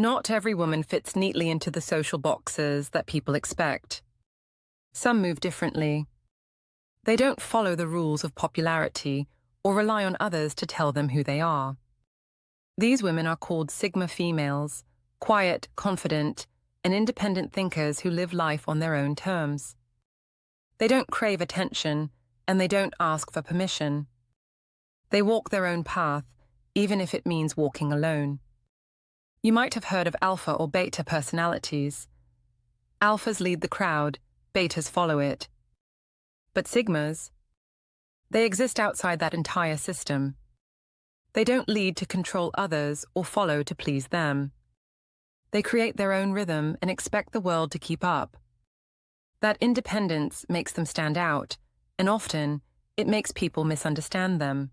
Not every woman fits neatly into the social boxes that people expect. Some move differently. They don't follow the rules of popularity or rely on others to tell them who they are. These women are called Sigma females, quiet, confident, and independent thinkers who live life on their own terms. They don't crave attention, and they don't ask for permission. They walk their own path, even if it means walking alone. You might have heard of alpha or beta personalities. Alphas lead the crowd, betas follow it. But sigmas, they exist outside that entire system. They don't lead to control others or follow to please them. They create their own rhythm and expect the world to keep up. That independence makes them stand out, and often it makes people misunderstand them.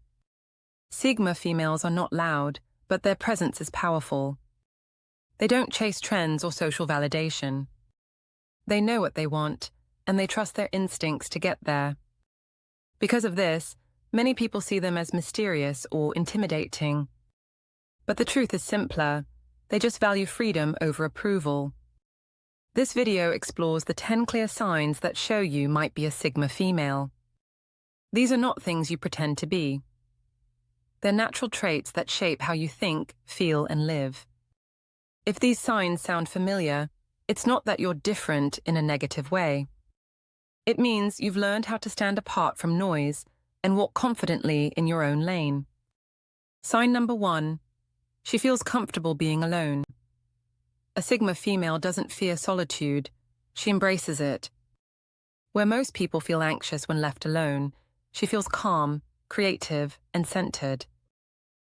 Sigma females are not loud, but their presence is powerful. They don't chase trends or social validation. They know what they want, and they trust their instincts to get there. Because of this, many people see them as mysterious or intimidating. But the truth is simpler. They just value freedom over approval. This video explores the 10 clear signs that show you might be a Sigma female. These are not things you pretend to be. They're natural traits that shape how you think, feel, and live. If these signs sound familiar, it's not that you're different in a negative way. It means you've learned how to stand apart from noise and walk confidently in your own lane. Sign number 1. She feels comfortable being alone. A Sigma female doesn't fear solitude. She embraces it. Where most people feel anxious when left alone, she feels calm, creative, and centered.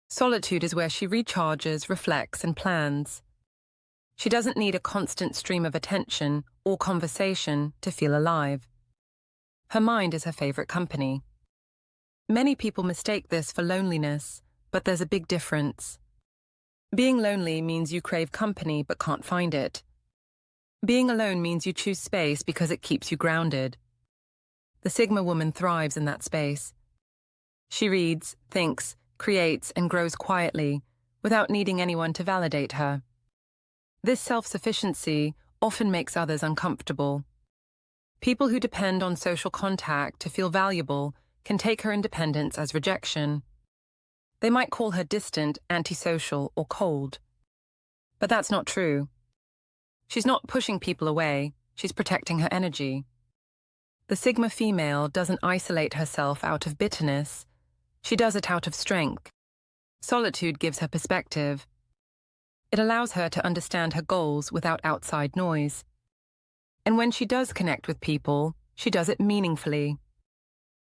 Solitude is where she recharges, reflects, and plans. She doesn't need a constant stream of attention or conversation to feel alive. Her mind is her favorite company. Many people mistake this for loneliness, but there's a big difference. Being lonely means you crave company but can't find it. Being alone means you choose space because it keeps you grounded. The Sigma woman thrives in that space. She reads, thinks, creates, and grows quietly, without needing anyone to validate her. This self-sufficiency often makes others uncomfortable. People who depend on social contact to feel valuable can take her independence as rejection. They might call her distant, antisocial, or cold. But that's not true. She's not pushing people away, she's protecting her energy. The Sigma female doesn't isolate herself out of bitterness. She does it out of strength. Solitude gives her perspective. It allows her to understand her goals without outside noise. And when she does connect with people, she does it meaningfully.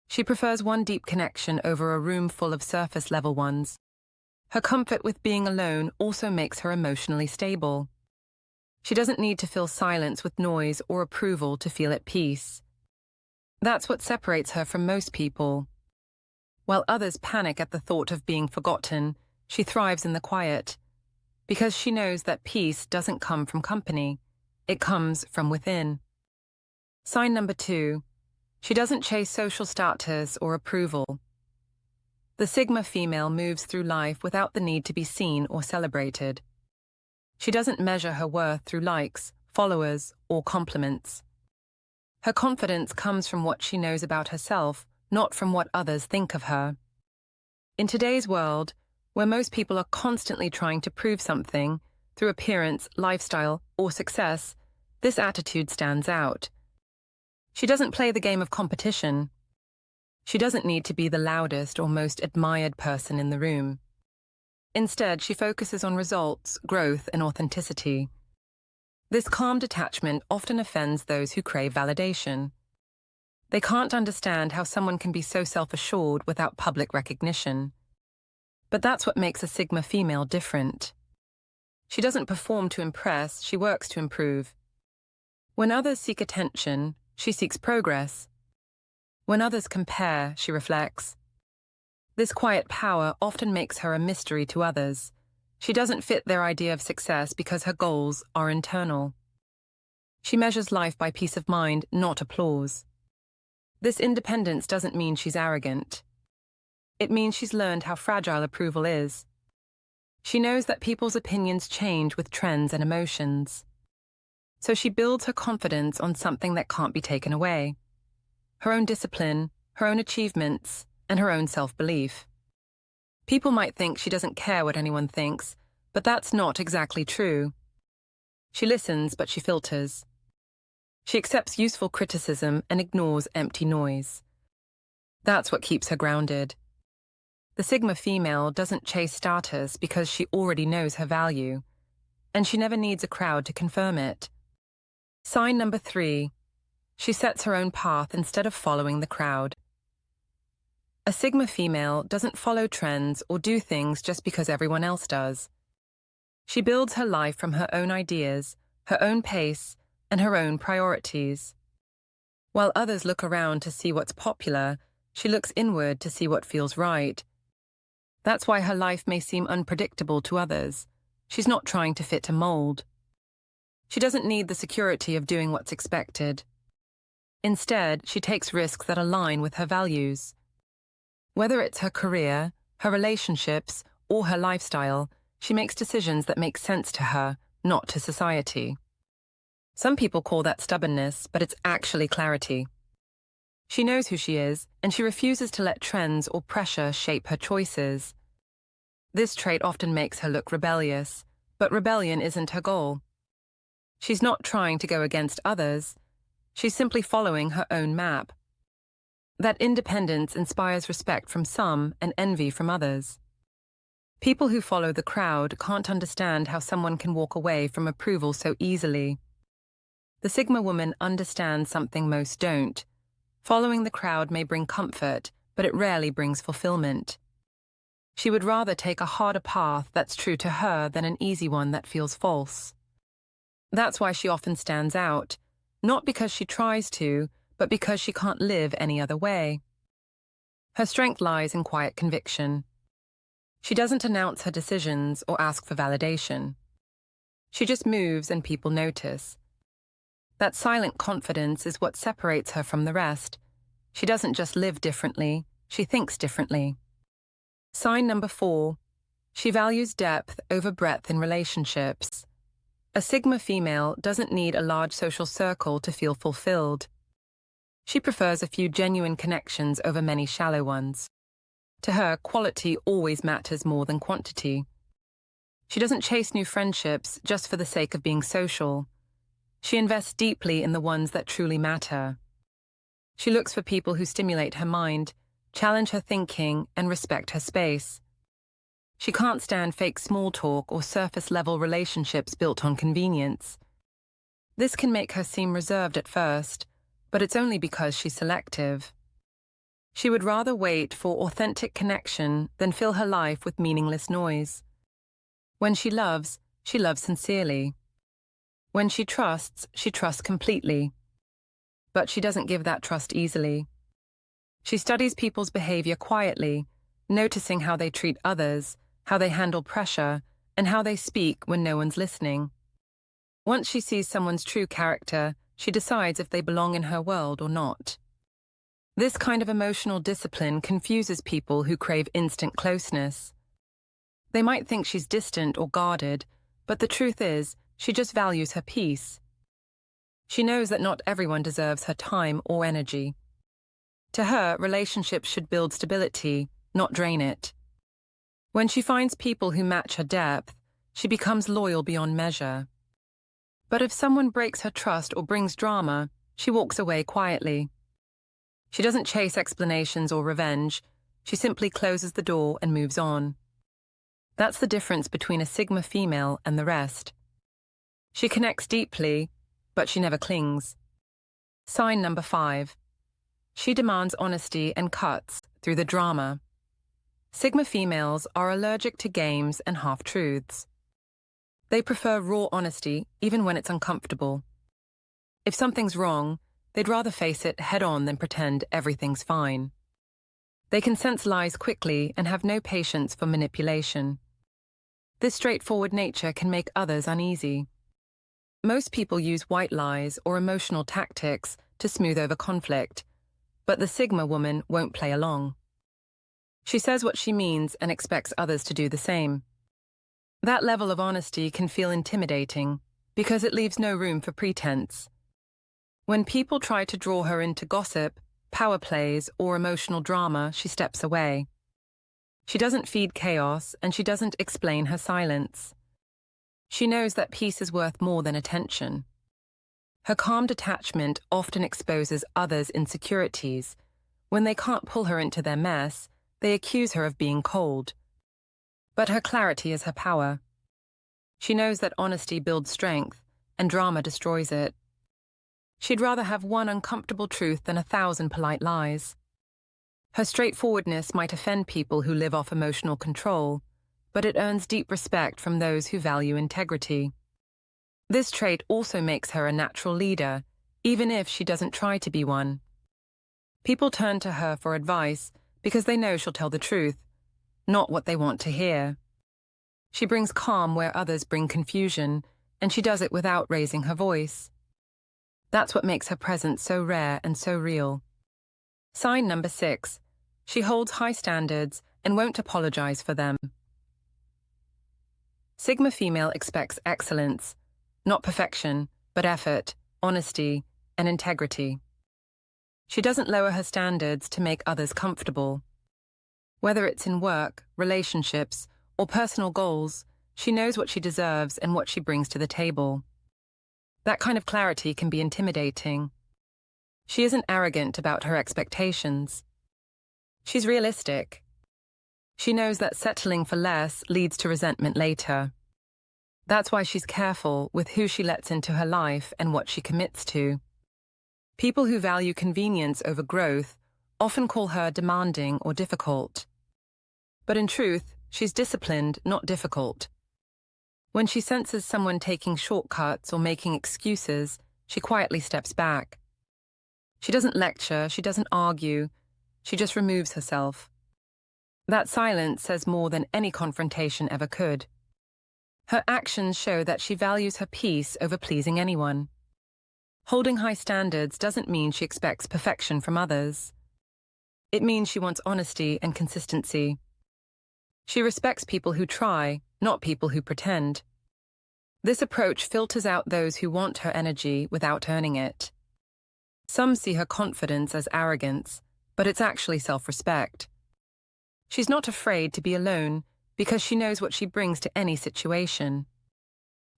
She prefers one deep connection over a room full of surface-level ones. Her comfort with being alone also makes her emotionally stable. She doesn't need to fill silence with noise or approval to feel at peace. That's what separates her from most people. While others panic at the thought of being forgotten, she thrives in the quiet. Because she knows that peace doesn't come from company, it comes from within. Sign number 2. She doesn't chase social status or approval. The Sigma female moves through life without the need to be seen or celebrated. She doesn't measure her worth through likes, followers, or compliments. Her confidence comes from what she knows about herself, not from what others think of her. In today's world, where most people are constantly trying to prove something through appearance, lifestyle, or success, this attitude stands out. She doesn't play the game of competition. She doesn't need to be the loudest or most admired person in the room. Instead, she focuses on results, growth, and authenticity. This calm detachment often offends those who crave validation. They can't understand how someone can be so self-assured without public recognition. But that's what makes a Sigma female different. She doesn't perform to impress, she works to improve. When others seek attention, she seeks progress. When others compare, she reflects. This quiet power often makes her a mystery to others. She doesn't fit their idea of success because her goals are internal. She measures life by peace of mind, not applause. This independence doesn't mean she's arrogant. It means she's learned how fragile approval is. She knows that people's opinions change with trends and emotions. So she builds her confidence on something that can't be taken away: her own discipline, her own achievements, and her own self-belief. People might think she doesn't care what anyone thinks, but that's not exactly true. She listens, but she filters. She accepts useful criticism and ignores empty noise. That's what keeps her grounded. The Sigma female doesn't chase status because she already knows her value, and she never needs a crowd to confirm it. Sign number 3. She sets her own path instead of following the crowd. A Sigma female doesn't follow trends or do things just because everyone else does. She builds her life from her own ideas, her own pace, and her own priorities. While others look around to see what's popular, she looks inward to see what feels right. That's why her life may seem unpredictable to others. She's not trying to fit a mold. She doesn't need the security of doing what's expected. Instead, she takes risks that align with her values. Whether it's her career, her relationships, or her lifestyle, she makes decisions that make sense to her, not to society. Some people call that stubbornness, but it's actually clarity. She knows who she is, and she refuses to let trends or pressure shape her choices. This trait often makes her look rebellious, but rebellion isn't her goal. She's not trying to go against others. She's simply following her own map. That independence inspires respect from some and envy from others. People who follow the crowd can't understand how someone can walk away from approval so easily. The Sigma woman understands something most don't. Following the crowd may bring comfort, but it rarely brings fulfillment. She would rather take a harder path that's true to her than an easy one that feels false. That's why she often stands out, not because she tries to, but because she can't live any other way. Her strength lies in quiet conviction. She doesn't announce her decisions or ask for validation. She just moves and people notice. That silent confidence is what separates her from the rest. She doesn't just live differently, she thinks differently. Sign number 4. She values depth over breadth in relationships. A Sigma female doesn't need a large social circle to feel fulfilled. She prefers a few genuine connections over many shallow ones. To her, quality always matters more than quantity. She doesn't chase new friendships just for the sake of being social. She invests deeply in the ones that truly matter. She looks for people who stimulate her mind, challenge her thinking, and respect her space. She can't stand fake small talk or surface-level relationships built on convenience. This can make her seem reserved at first, but it's only because she's selective. She would rather wait for authentic connection than fill her life with meaningless noise. When she loves sincerely. When she trusts completely. But she doesn't give that trust easily. She studies people's behavior quietly, noticing how they treat others, how they handle pressure, and how they speak when no one's listening. Once she sees someone's true character, she decides if they belong in her world or not. This kind of emotional discipline confuses people who crave instant closeness. They might think she's distant or guarded, but the truth is, she just values her peace. She knows that not everyone deserves her time or energy. To her, relationships should build stability, not drain it. When she finds people who match her depth, she becomes loyal beyond measure. But if someone breaks her trust or brings drama, she walks away quietly. She doesn't chase explanations or revenge. She simply closes the door and moves on. That's the difference between a Sigma female and the rest. She connects deeply, but she never clings. Sign number 5. She demands honesty and cuts through the drama. Sigma females are allergic to games and half-truths. They prefer raw honesty, even when it's uncomfortable. If something's wrong, they'd rather face it head-on than pretend everything's fine. They can sense lies quickly and have no patience for manipulation. This straightforward nature can make others uneasy. Most people use white lies or emotional tactics to smooth over conflict, but the Sigma woman won't play along. She says what she means and expects others to do the same. That level of honesty can feel intimidating because it leaves no room for pretense. When people try to draw her into gossip, power plays, or emotional drama, she steps away. She doesn't feed chaos, and she doesn't explain her silence. She knows that peace is worth more than attention. Her calm detachment often exposes others' insecurities. When they can't pull her into their mess, they accuse her of being cold. But her clarity is her power. She knows that honesty builds strength, and drama destroys it. She'd rather have one uncomfortable truth than 1,000 polite lies. Her straightforwardness might offend people who live off emotional control, but it earns deep respect from those who value integrity. This trait also makes her a natural leader, even if she doesn't try to be one. People turn to her for advice because they know she'll tell the truth, not what they want to hear. She brings calm where others bring confusion, and she does it without raising her voice. That's what makes her presence so rare and so real. Sign number 6. She holds high standards and won't apologize for them. Sigma female expects excellence, not perfection, but effort, honesty, and integrity. She doesn't lower her standards to make others comfortable. Whether it's in work, relationships, or personal goals, she knows what she deserves and what she brings to the table. That kind of clarity can be intimidating. She isn't arrogant about her expectations. She's realistic. She knows that settling for less leads to resentment later. That's why she's careful with who she lets into her life and what she commits to. People who value convenience over growth often call her demanding or difficult. But in truth, she's disciplined, not difficult. When she senses someone taking shortcuts or making excuses, she quietly steps back. She doesn't lecture, she doesn't argue, she just removes herself. That silence says more than any confrontation ever could. Her actions show that she values her peace over pleasing anyone. Holding high standards doesn't mean she expects perfection from others. It means she wants honesty and consistency. She respects people who try, not people who pretend. This approach filters out those who want her energy without earning it. Some see her confidence as arrogance, but it's actually self-respect. She's not afraid to be alone because she knows what she brings to any situation.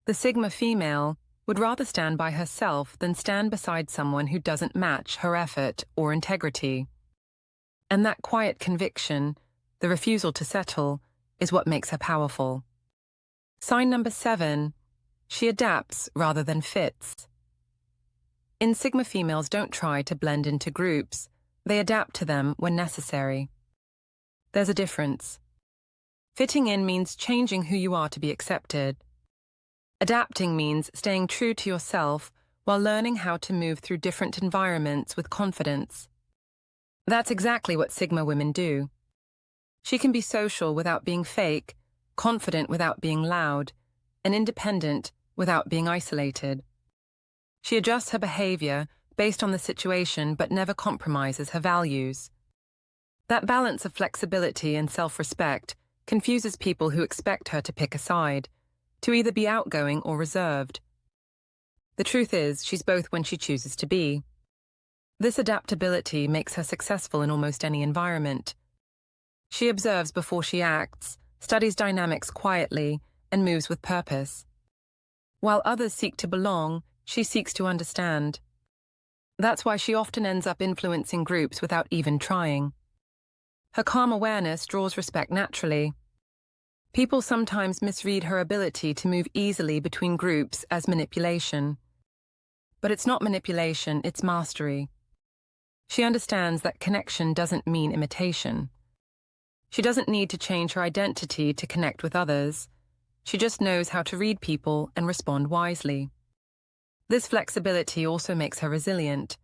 The Sigma female would rather stand by herself than stand beside someone who doesn't match her effort or integrity. And that quiet conviction, the refusal to settle, is what makes her powerful. Sign number 7, she adapts rather than fits. In Sigma females don't try to blend into groups, they adapt to them when necessary. There's a difference. Fitting in means changing who you are to be accepted. Adapting means staying true to yourself while learning how to move through different environments with confidence. That's exactly what Sigma women do. She can be social without being fake, confident without being loud, and independent without being isolated. She adjusts her behavior based on the situation but never compromises her values. That balance of flexibility and self-respect confuses people who expect her to pick a side, to either be outgoing or reserved. The truth is, she's both when she chooses to be. This adaptability makes her successful in almost any environment. She observes before she acts, studies dynamics quietly, and moves with purpose. While others seek to belong, she seeks to understand. That's why she often ends up influencing groups without even trying. Her calm awareness draws respect naturally. People sometimes misread her ability to move easily between groups as manipulation. But it's not manipulation, it's mastery. She understands that connection doesn't mean imitation. She doesn't need to change her identity to connect with others. She just knows how to read people and respond wisely. This flexibility also makes her resilient.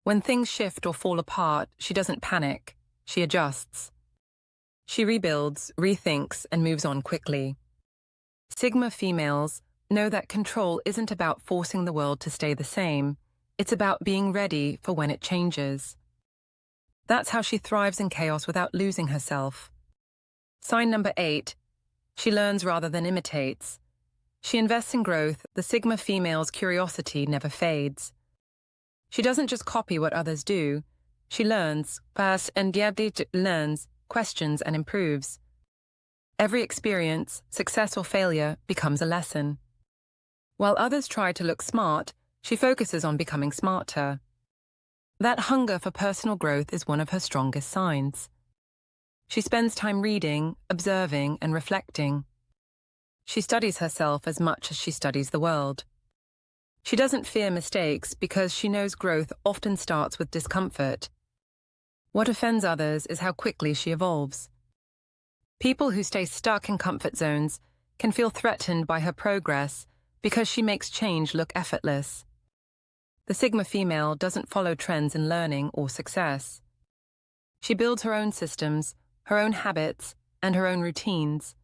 When things shift or fall apart, she doesn't panic. She adjusts. She rebuilds, rethinks, and moves on quickly. Sigma females know that control isn't about forcing the world to stay the same. It's about being ready for when it changes. That's how she thrives in chaos without losing herself. Sign number 8, She learns rather than imitates. She invests in growth. The Sigma female's curiosity never fades. She doesn't just copy what others do. She learns, learns, questions, and improves. Every experience, success or failure, becomes a lesson. While others try to look smart, she focuses on becoming smarter. That hunger for personal growth is one of her strongest signs. She spends time reading, observing, and reflecting. She studies herself as much as she studies the world. She doesn't fear mistakes because she knows growth often starts with discomfort. What offends others is how quickly she evolves. People who stay stuck in comfort zones can feel threatened by her progress because she makes change look effortless. The Sigma female doesn't follow trends in learning or success. She builds her own systems, her own habits, and her own routines.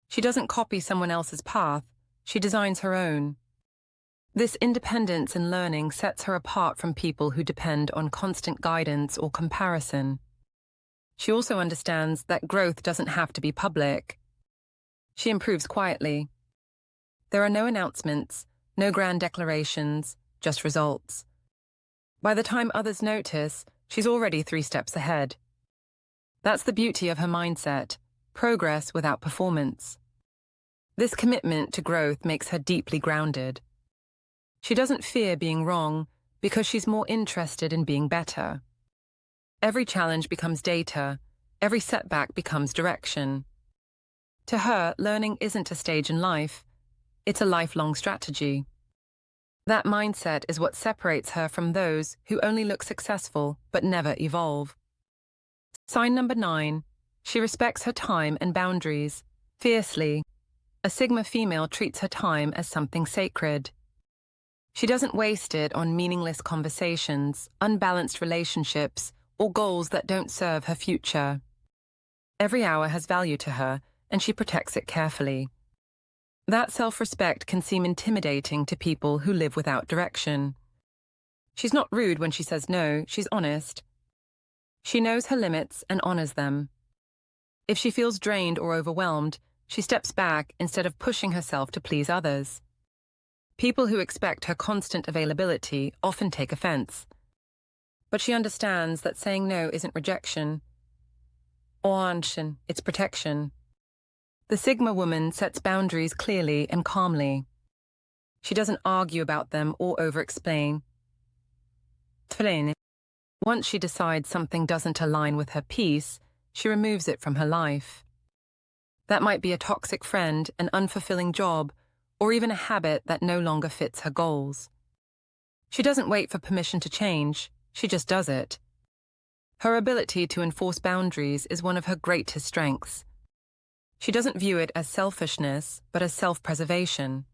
She doesn't copy someone else's path, she designs her own. This independence in learning sets her apart from people who depend on constant guidance or comparison. She also understands that growth doesn't have to be public. She improves quietly. There are no announcements, no grand declarations, just results. By the time others notice, she's already 3 steps ahead. That's the beauty of her mindset, progress without performance. This commitment to growth makes her deeply grounded. She doesn't fear being wrong because she's more interested in being better. Every challenge becomes data, every setback becomes direction. To her, learning isn't a stage in life, it's a lifelong strategy. That mindset is what separates her from those who only look successful but never evolve. Sign number 9. She respects her time and boundaries, fiercely. A Sigma female treats her time as something sacred. She doesn't waste it on meaningless conversations, unbalanced relationships, or goals that don't serve her future. Every hour has value to her, and she protects it carefully. That self-respect can seem intimidating to people who live without direction. She's not rude when she says no, she's honest. She knows her limits and honors them. If she feels drained or overwhelmed, she steps back instead of pushing herself to please others. People who expect her constant availability often take offense. But she understands that saying no isn't rejection, it's protection. The Sigma woman sets boundaries clearly and calmly. She doesn't argue about them or over-explain. Once she decides something doesn't align with her peace, she removes it from her life. That might be a toxic friend, an unfulfilling job, or even a habit that no longer fits her goals. She doesn't wait for permission to change, she just does it. Her ability to enforce boundaries is one of her greatest strengths. She doesn't view it as selfishness, but as self-preservation.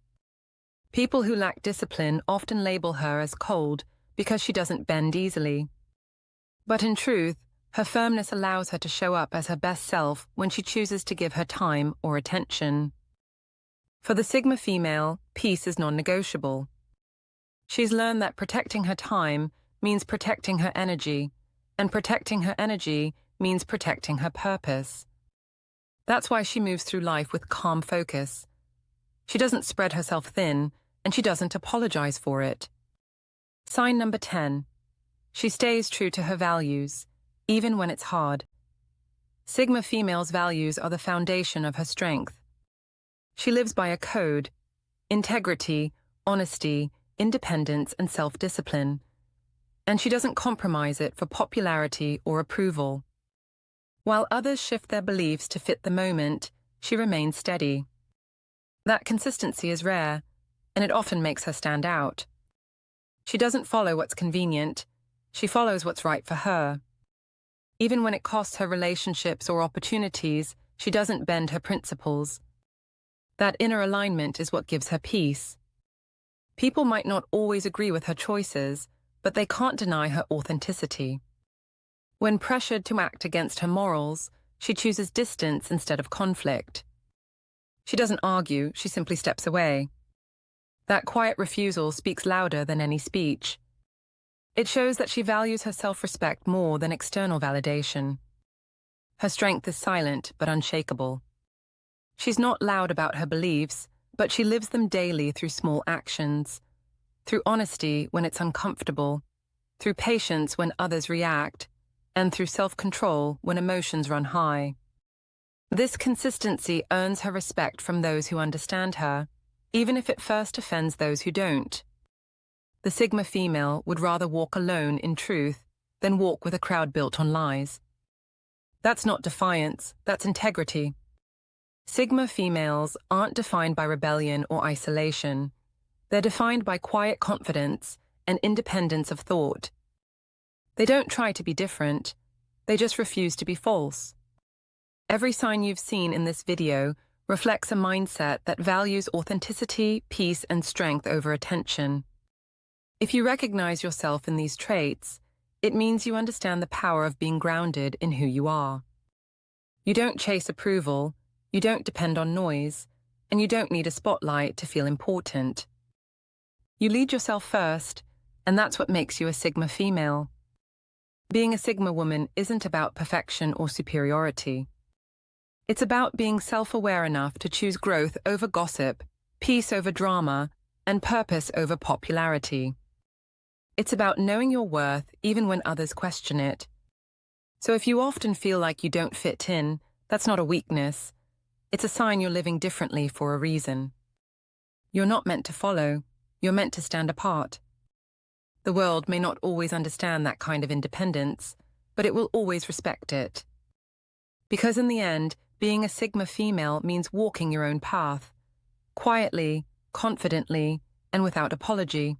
People who lack discipline often label her as cold because she doesn't bend easily. But in truth, her firmness allows her to show up as her best self when she chooses to give her time or attention. For the Sigma female, peace is non-negotiable. She's learned that protecting her time means protecting her energy, and protecting her energy means protecting her purpose. That's why she moves through life with calm focus. She doesn't spread herself thin, and she doesn't apologize for it. Sign number 10. She stays true to her values, even when it's hard. Sigma female's values are the foundation of her strength. She lives by a code: integrity, honesty, independence, and self-discipline. And she doesn't compromise it for popularity or approval. While others shift their beliefs to fit the moment, she remains steady. That consistency is rare, and it often makes her stand out. She doesn't follow what's convenient, she follows what's right for her. Even when it costs her relationships or opportunities, she doesn't bend her principles. That inner alignment is what gives her peace. People might not always agree with her choices, but they can't deny her authenticity. When pressured to act against her morals, she chooses distance instead of conflict. She doesn't argue, she simply steps away. That quiet refusal speaks louder than any speech. It shows that she values her self-respect more than external validation. Her strength is silent but unshakable. She's not loud about her beliefs, but she lives them daily through small actions, through honesty when it's uncomfortable, through patience when others react, and through self-control when emotions run high. This consistency earns her respect from those who understand her, even if it first offends those who don't. The Sigma female would rather walk alone in truth than walk with a crowd built on lies. That's not defiance, that's integrity. Sigma females aren't defined by rebellion or isolation. They're defined by quiet confidence and independence of thought. They don't try to be different, they just refuse to be false. Every sign you've seen in this video reflects a mindset that values authenticity, peace, and strength over attention. If you recognize yourself in these traits, it means you understand the power of being grounded in who you are. You don't chase approval, you don't depend on noise, and you don't need a spotlight to feel important. You lead yourself first, and that's what makes you a Sigma female. Being a Sigma woman isn't about perfection or superiority. It's about being self-aware enough to choose growth over gossip, peace over drama, and purpose over popularity. It's about knowing your worth even when others question it. So if you often feel like you don't fit in, that's not a weakness. It's a sign you're living differently for a reason. You're not meant to follow, you're meant to stand apart. The world may not always understand that kind of independence, but it will always respect it. Because in the end, being a Sigma female means walking your own path, quietly, confidently, and without apology.